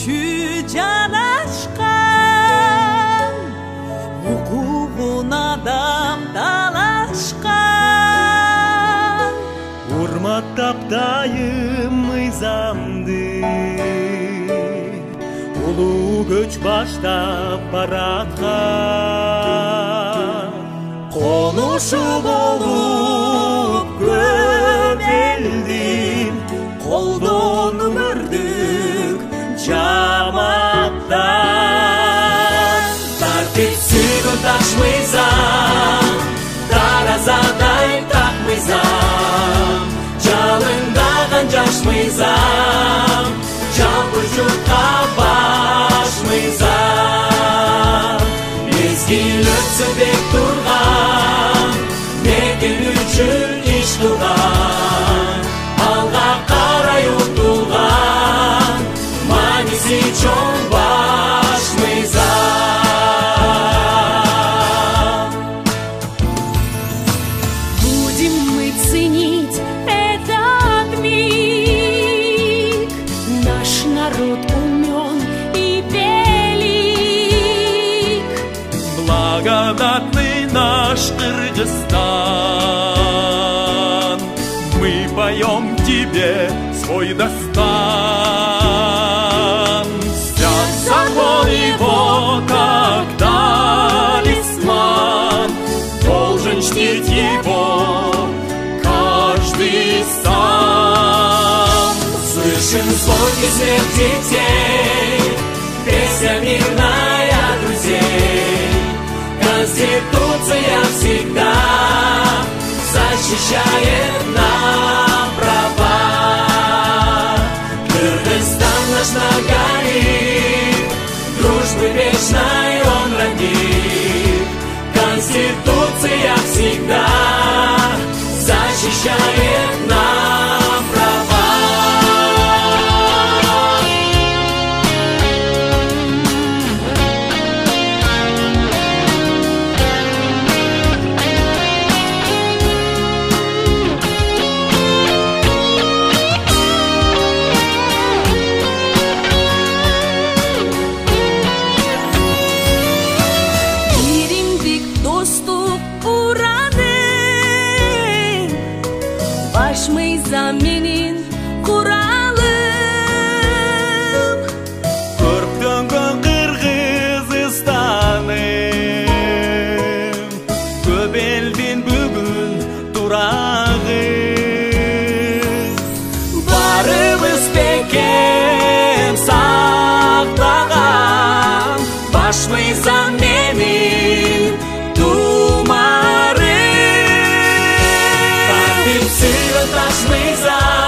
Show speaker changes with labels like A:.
A: күчү жанашкан, укугун адам талашкан.
B: Урматтап дайым мыйзамды, улуу көч баштап бараткан. Конушу болуп көп элдин, колдон өмүрдүк жаматтан. Тартипсиз таш мыйзам, таразадай так мыйзам, жалындаган жаш мыйзам, жалпы журтка баш мыйзам. Мезгил өтсө бек турган, мекен үчүн иш кылган, алга карай умтулган, мааниси чоң баш мыйзам.
A: Будем мы ценить этот миг, наш народ умен и велик.
B: Благодатный наш Кыргызстан, мы поем тебе свой достан. Свят закон его, как талисман, должен чтить его каждый сам. Слышен звонкий смех детей, песня мирная друзей. Конституция всегда защищает нам права. Кыргызстан наш многолик, дружбы вечной он родник. Конституция всегда защищает нам права.
A: Баш мыйзам менин куралым,
B: Көрктөнгөн Кыргызстаным, көп элдин бүгүн турагы. Барыбыз бекем сактаган, баш мыйзам менин тумарым. Тартипсиз таш мыйзам,